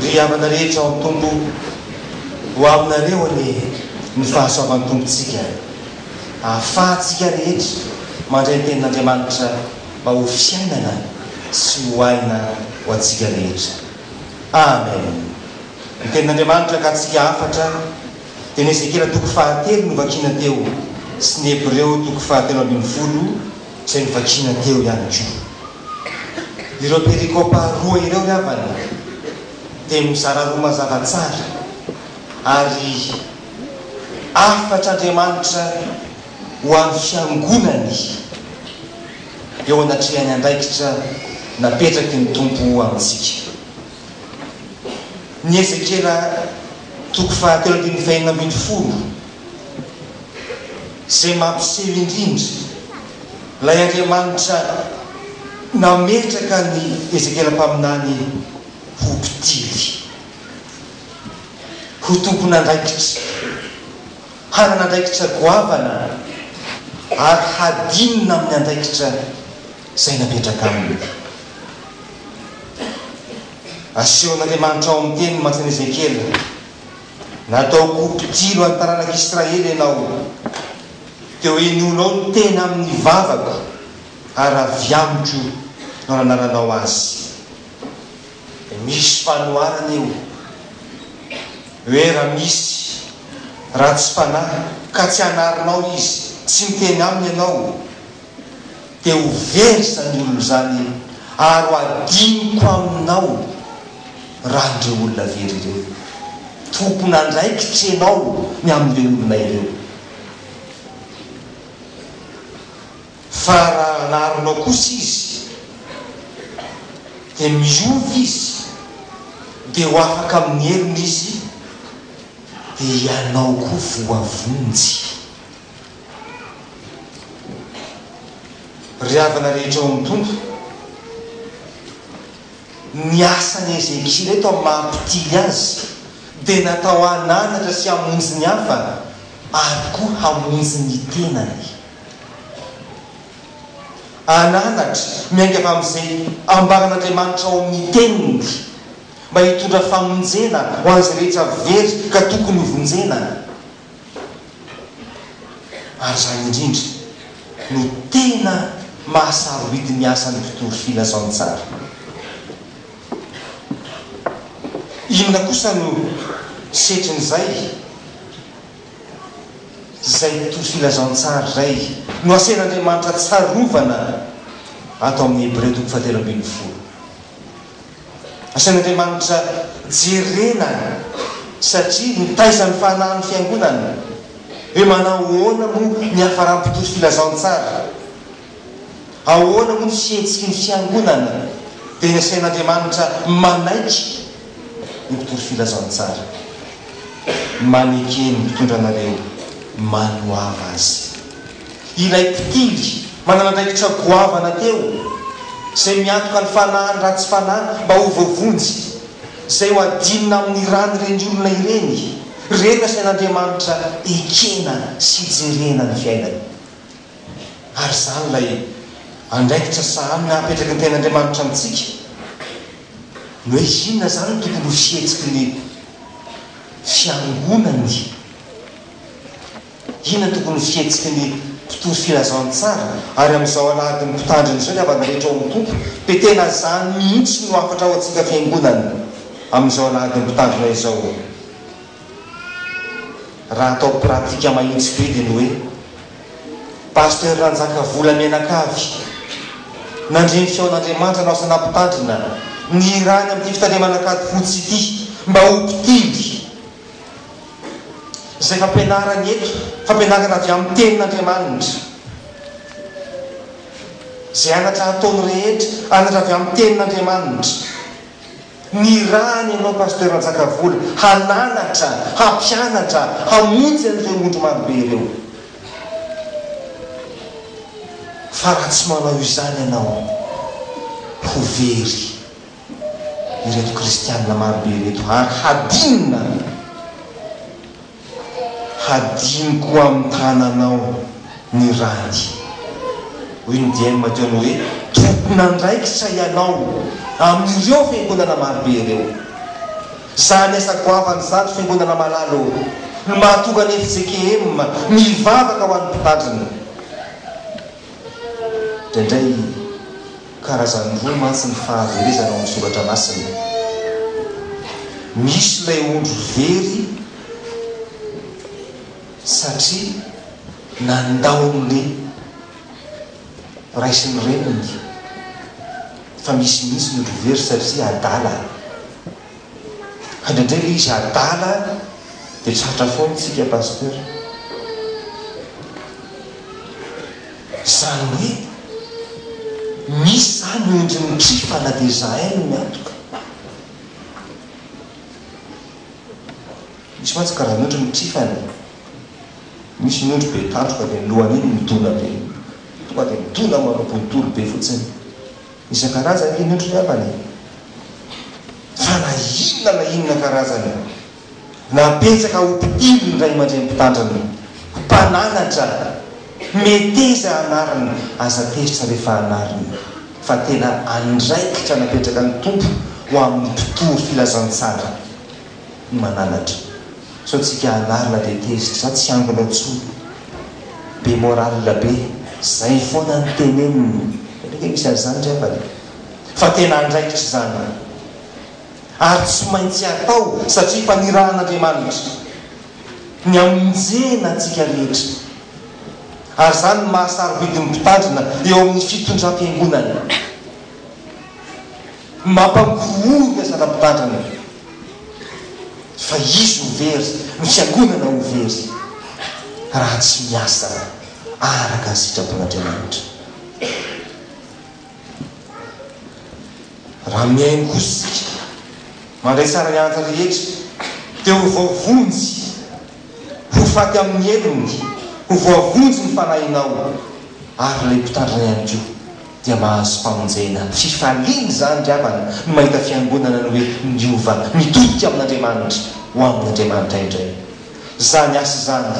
ry havana rehetra ao amin'ny tompo ho aminareo ny fahasoavan'ny tompontsika ahafahantsika rehetra mandray ny tenin'Andriamanitra mba ho fiainana sy ho aina ho antsika rehetra. Amen. Ny tenin'Andriamanitra ka antsika afatra dia ny Ezekela toko fahatelo no vakiana teo sy ny Hebreo toko fahatelo ambin'ny folo izay novakiana teo ihany koa. Ireo perikopa roa ireo ravana dia mizara roa mazava tsara ary afatra Andriamanitra ho amin'ny fiangonany eo anatrehany andraikitra napetraky ny tompo amintsika. Ny Ezekela toko fahatelo ambin'ny fahaenina ambin'ny folo izay mampiseho indrindra ilay Andriamanitra nametraka ny Ezekela mpaminany ho mpitily, ho tompon'andraikitra, hanan'andraikitra goavana ary hadinina amin'ny andraikitra izay napetraka aminy. Asehon'Andriamanitra ao amin'ny teny mantsy ny Ezekela, nataoko mpitily ho an'ny taranak'Israely ianao, teo enoinao ny tena amin'ny vavako ary avy amiko no nanaranao azy. Misy fanoharana eo hoe raha misy raha tsy fanahy ka tsy hanarinao izy, tsy miteny aminy ianao, dia ho very zany olona zany ary ho adiniko aminao raha ndreo olona very ireo. Tompon'andraikitra ianao ny amin'ireo olona ireo. Fa raha naharinao kosa izy dia miovy izy, dia ho afaka amin'ny heriny izy, dia ianao koa voavonjy. Ry havana rehetra ao amin'ny tompo, ny asany Ezekila eto amin'ny mahampitily azy dia natao hananatra sy hamonjy ny hafa ary koa hamonjy ny tenany. Hananatra miainga avy amin'izay ambaran'Andriamanitra ao amin'ny teniny mba hitondra famonjena ho an'izay rehetra very ka tokony ho vonjena. Ary izany indrindra no tena mahasarobidy ny asan'ny mpitory filazantsara. Inona kosa no setrin'izay izay mpitory filazantsara izay no asen'Andriamanitra tsarovana ato amin'ny Hebreo toko fahatelo ambin'ny folo. Asen'Andriamanitra jerena satria nitaizany fanahin'ny fiangonana hoe manao ahoana moa ny hafaram-mpitory filazantsara, ahoana moa ny fihetsiky ny fiangonana, dia ny asen'Andriamanitra manaiky ny mpitory filazantsara, manekeny mpitondra anareo, manoava azy. Ilay mpitily mananandraikitra goavana teo izay miantoka ny fanahiny raha tsy fanahy mba ho voavonjy, izay ho adinina amin'ny rany ireny olona ireny, ireny asen'Andriamanitra ekena sy jerena ny fiainany. Ary izany ilay andraikitra sahany napetraky ny ten'Andriamanitra amintsika no hoe inona zany tokony ho fihetsiky ny fiangonany, inona tokony ho fihetsiky ny mpitory filazantsara. Ary amin'izao alahady ny mpitandriny izao ny havana rehetra ao amin'ny tompo dia tena zany mihitsy no afatra ao antsika fiangonana amin'izao alahady ny mpitandrina izao. Raha atao pratika mahitsy be dia ny hoe paster Ranjaka vola menakavy nandreny feon'Andriamanitra nao sanam-pitandrina ny rany amin'ity fitandremanakady fotsy ity mba ho mpitily izay fampianarany eto, fampianarana avy amin'ny tenin'Andriamanitra, izay anatra ataony rehetra anatra avy amin'ny tenin'Andriamanitra. Ny rany ianao paster Ranjaka vola hananatra, hampianatra, hamonjy an'ireo ondro marobe ireo. Fa raha tsy manao izany ianao, ho very ireto kristianina marobe ireto ary hadinina, hadiniko amin'ny tananao ny rany. hoy ny dia mateony hoe tomponandraikitra ianao amin'ireo fiangonana marobe ireo. Zany asa goavany zato fiangonana malalo no mahatonga ny FJKM mivavaka ho an'ny mpitandrina. Indraindray karazany roa mantsy ny fahaverezana ao amin'ny soratra masina. Misy ilay ondro very satria nandaon'le ray sy ny reniny, fa misy ny ondro very satria adala. Indraindray le izy adala dia tratra foana tsika pasteur. Zany hoe misy zany ondry ny trifana dia zahay no miantoka. Misy mantsy karazan'ondry ny trifana. Misy ny ondry be tandroka dia ny lohany iny midona be, tonga dia midona manao-boribory be fotsiny. Isan-karazany iny ondry miavany. Fa na inona karazany napetsaka ho mpitily ny ray aman-dreny mpitandrina, mpananatra, meteza anariny, aza tezitra rehefa anariny, fa tena andraikitra napetraka ny tompo ho amin'ny mpitory filazantsara ny mananatra. So tsika anarina dia tezitra, tsy angona tsoa, be moralina be, zay foana ny teneniny. Ndraiky misy an'izany drefany, fa tena andraikitra zany. Ary tsy maintsy atao satria fanirahan'Andriamanitra ny amonjena antsika rehetra. Ary zany ny mahasarobidy ny mpitandrina eo amin'ny fitondram-piangonana, mampangorohoro ny zanam-pitandrina, fa izy ho very, ny fiangonana ho very raha tsy miasa araka ny sitrapon'Andriamanitra. Raha miaino kosa sika mandray tsara ny anatra rehetra dia ho voavonjy, ho faty amin'ny elony, ho voavonjy ny fanahinao. Ary ilay mpitandrina ihany koa dia mahazo famonjena, fifaliany zany driavana no mahita fiangonana ny hoe miova, mitodika amin'Andriamanitra ho amin'Andriamanitra indray. Zany asa zany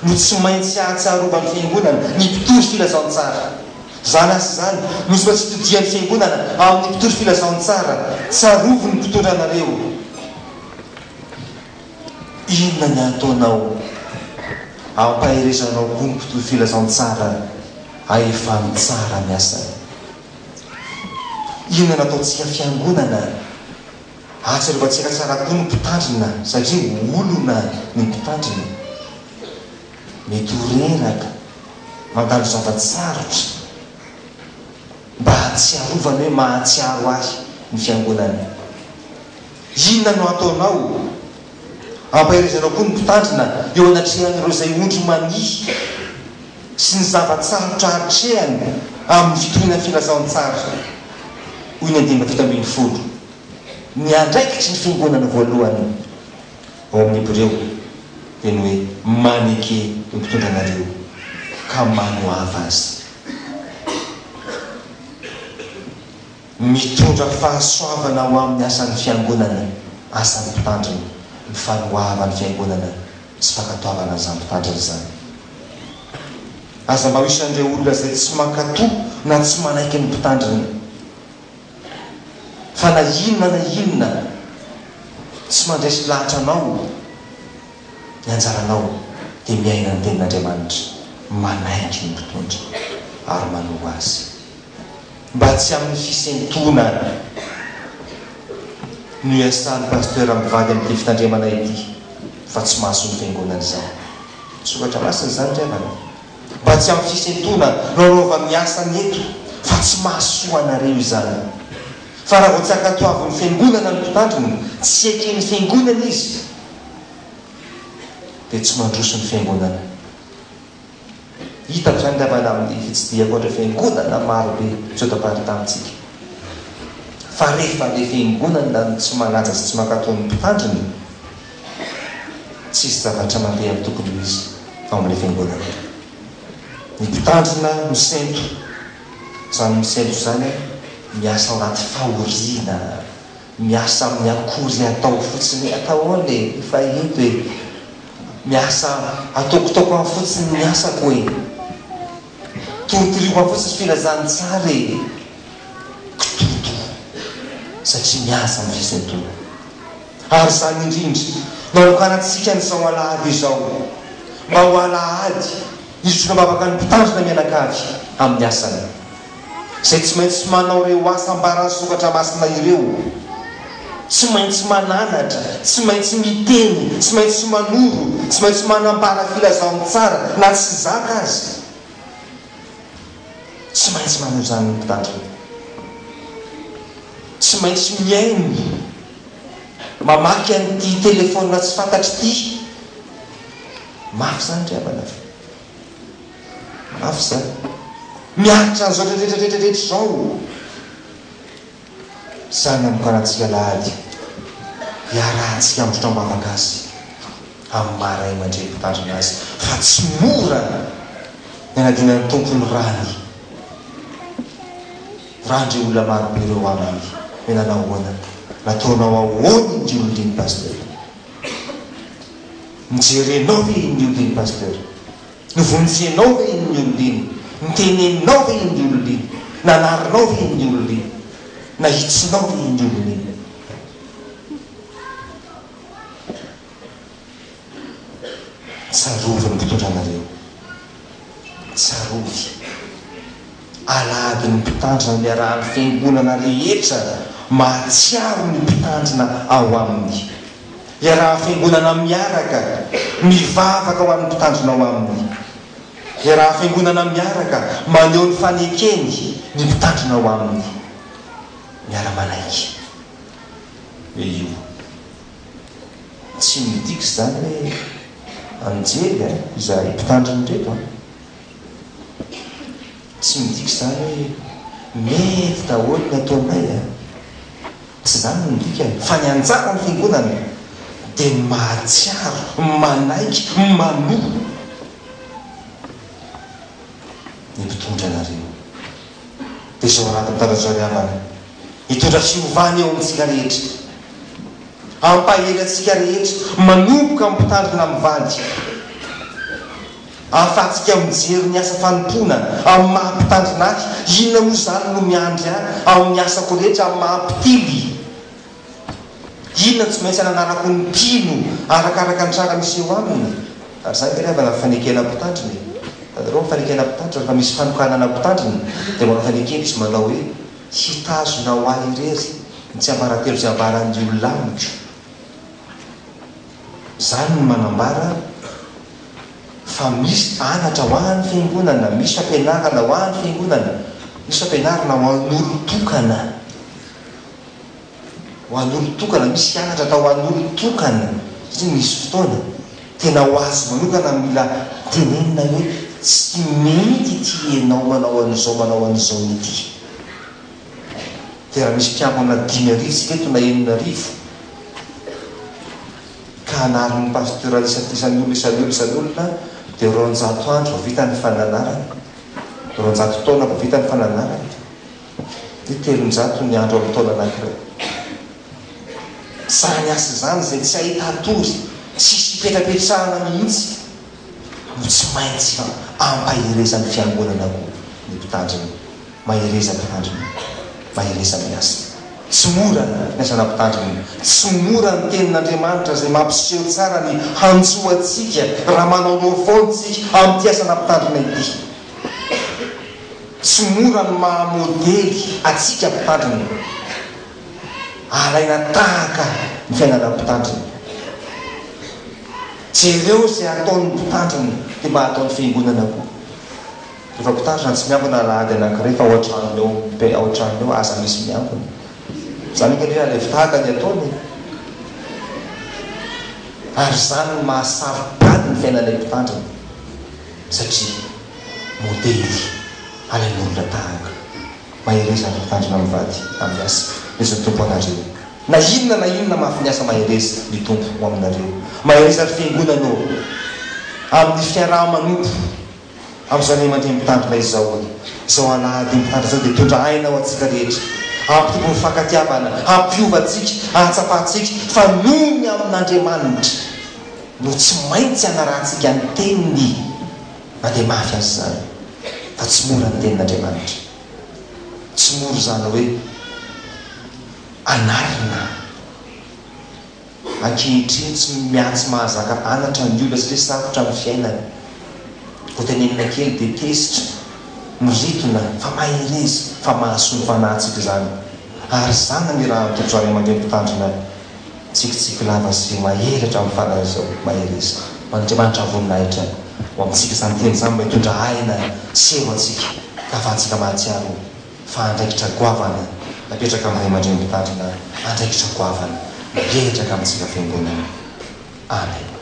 no tsy maintsy ahatsiarovany fiangonana ny mpitory filazantsara. Zany asa zany no tsy maintsy todian'ny fiangonana amin'ny mpitory filazantsara, tsarovy ny mpitondra anareo. Inona ny ataonao ampaherezanao koa ny mpitory filazantsara aefa mitsara miasa? Inona nataontsika fiangonana ahatsiarovantsika tsara koa ny mpitandrina, satria olona ny mpitandrina mety horeraka mandalo zavatsarotra mba hatsiarovana hoe mahatsiaro ahy ny fiangonana. Inona no ataonao ampaherezanao koa ny mpitandrina eo anatrehan'ireo izay ondry manihy sy ny zavatsarotra hatrehany amin'ny fitohina filazantsara. Hoy ny 2:12, ny andraikitry ny fiangonana voalohany ao amin'ny Hebreo dia ny hoe maneke ny mpitondra anareo ka manohava azy. Mitondra fahasoavana ho amin'ny asan'ny fiangonana, asan'ny mpitandrina, ny fanohavany fiangonana sy fankatoavana izany mpitandrina izany. Aza mba ho isan'ireo olona izay tsy mankatoa na tsy manaiky ny mpitandrina, fa na inona tsy mandresy lahatra anao, ny anjaranao dia miaina ny tenin'Andriamanitra, manaiky ny mpitondra ary manoha azy. Mba tsy amin'ny fisentona no iasan'ny pasteur mivady amin'ity fitandremana ity, fa tsy mahasoa ny fiangonana izany. Sokatra masina izany drevana. Mba tsy amin'ny fisentona no anaova miasa ny eto, fa tsy mahasoa anareo izany. Fa raha vao tsy ankatoavin'ny fiangonana ny mpitandrina, tsy eken'ny fiangonana izy, dia tsy mandroso ny fiangonana. Hitako zany ndavana amin'ny fitsidiako ohatra fiangonana marobe sotapaharytamintsika. Fa rehefa le fiangonana tsy manaja sy tsy mankatoa ny mpitandrina, tsisy zavatra mandeha amin'ny tokony izy ao amin'ilay fiangonana. Ny mpitandrina misento, zany misento zany miasa ao anaty fahoriana, miasa amin'ny akory atao fotsiny, atao ao le efa hito hoe miasa ataokotoko amin'ny fotsiny miasako hoe torotoroa fotsiny filazany tsara kitoto satria miasa amin'ny fisyntona ary zany indrindra nanokanatsika nyzao alahady izao mba ho alahady izotona mavaka ny mpitandrina mianakavy amin'ny asany zay tsy maintsy manao reo asam-barany sokatra masina ireo tsy maintsy mananatra tsy maintsy miteny tsy maintsy manoro tsy maintsy manambara filazao tsara na tsy zaka azy tsy maintsy manao zany ny mpitandrina tsy maintsy miainy mamaky an'ity telefona tsy fantatry ty mafy zany driavana mafy zany miaritra an'izao rehetrarehetrarehetra zao zany amokanatsika lahady iarahantsika amin'ny fotoam-bavaka azy amin'ny maray mandray mpitandrina azy fa tsy mora nanadinany tompony rany randre olona marobe ireo aminy menanao hoana nataonao ahoany ny ololiny pasteur nijerenao ve iny ololiny pasteur nivonjenao ve iny ololiny niteneninao ve iny ololiny nanarinao ve iny ololiny nahitsinao ve iny ololiny tsarovy ny mpitondranareo tsarovy alady ny mpitandrina miarahan'ny fiangonana rehetra mahatsiaro ny mpitandrina ao aminy iaraha fiangonana miaraka mivavaka ho amin'ny mpitandrina ao aminy iaraha fiangonana miaraka maneho ny fanekeny ny mpitandrina ao aminy miara-manaiky hoe io tsy midika zany hoe anjely izahay mpitandriny reto tsy midika zany hoe mety daholo ny ataonay tsy zany no midika fa ny anjara ny fiangonana dia mahatsiaro manaiky manoho ny mpitondra anareo dia zao anaty mitandrazao riavana hitondra fiovany eo amintsika rehetra ampahely atsika rehetra manomboka mpitandrina mivady ahafahantsika mijery ny asa fanompona amin'ny mahampitandrina ahy inona moa zany no miandry ahy amin'ny asako rehetra amin'ny mahampitily inona tsy maintsy ananarako ny mpino arakaraka ny trara misy eo aminy ary zany kariavana fanekena mpitandriny reo fanekena mpitandrina fa misy fanokanana mpitandriny dia manao fanekena izy manao hoe hitazona ho ahy irery ny tsy ambaratelo sy ambaran'ny ololamiko zany no manambara fa misy anatra ho an'ny fiangonana misy fampianarana ho an'ny fiangonana misy fampianarana ho an'olotokana ho an'olotokana misy anatra atao ho an'olotokana satria misy fotoana tena ho azy manokana mila tenenina hoe tsy mety ty enao manao an'izao ity dia raha misy mpiambo amina 5 arivo sy teto na 6 arivo ka anarin'ny pasteur isan'olona dia 900 andro vao vita ny fananarana 900 taona vao vita ny fananarana dia 300 ny andro amin'ny taona anankiray zany asa zany zay tsy ahita atory tsisy petrapetrahana mihitsy no tsy maintsy ampaherezan'ny fiangonana koa ny mpitandrina mahereza mpitandrina mahereza miasa tsy mora ny asana mpitandrina tsy mora ny tenin'Andriamanitra zay mampiseho tsara ny hanjoantsika raha manao nofontsika amin'ity asana mpitandrina ity tsy mora ny mahamodely atsika mpitandrina alaina tahaka ny fiainana mpitandrina jereo zay ataon'ny mpitandrina dia mba ataon'ny fiangonana koa rehefa mpitandrina tsy miambina alahady anankiray fa ao an-tranony eo aza misy miambina zany ka hoe alefa tahaka ny ataony ary zany no mahasaripady ny fiainanay mpitandrina satria modely alain'olona tahaka mahereza ny mpitandrina mivady amin'ny asa izy ny tompo anareo na inona mahafiniasa mahereza ny tompo ho aminareo mahereza ny fiangonanao amin'ny fiaraha-manompo amin'izao ny mandray mitandrina izao alahady mitandrina zao dia tondra ainao atsika rehetra ampitompo ny fankatiavana ampiovatsika ahatsapahtsika fa nony amin'Andriamanitra no tsy maintsy anarahantsika ny teniny na dia mafy azy zany fa tsy mora ny tenin'Andriamanitra. Tsy mora zany hoe anarina ankehitriny tsy miatsy mahazaka anatra ny olona satria sarotra ny fiainany. Voatenenina kely dia tesitra miritona fa maherezy fa mahasoa ny fanahintsika zany. Ary zana ny raha mitotro any mandeha mpitandrina tsikitsiky lava sy maheratra amin'ny fanahizao maherezy. Andriamanitra voninahitra ho amintsika izany teny izany mba hitondra aina seho antsika ka ahafahantsika mahatsiaro fa andraikitra goavana napetraka amin'ny ray aman-dreny mpitandrina, andraikitra goavana mipetraka amintsika fiangonana. Amen.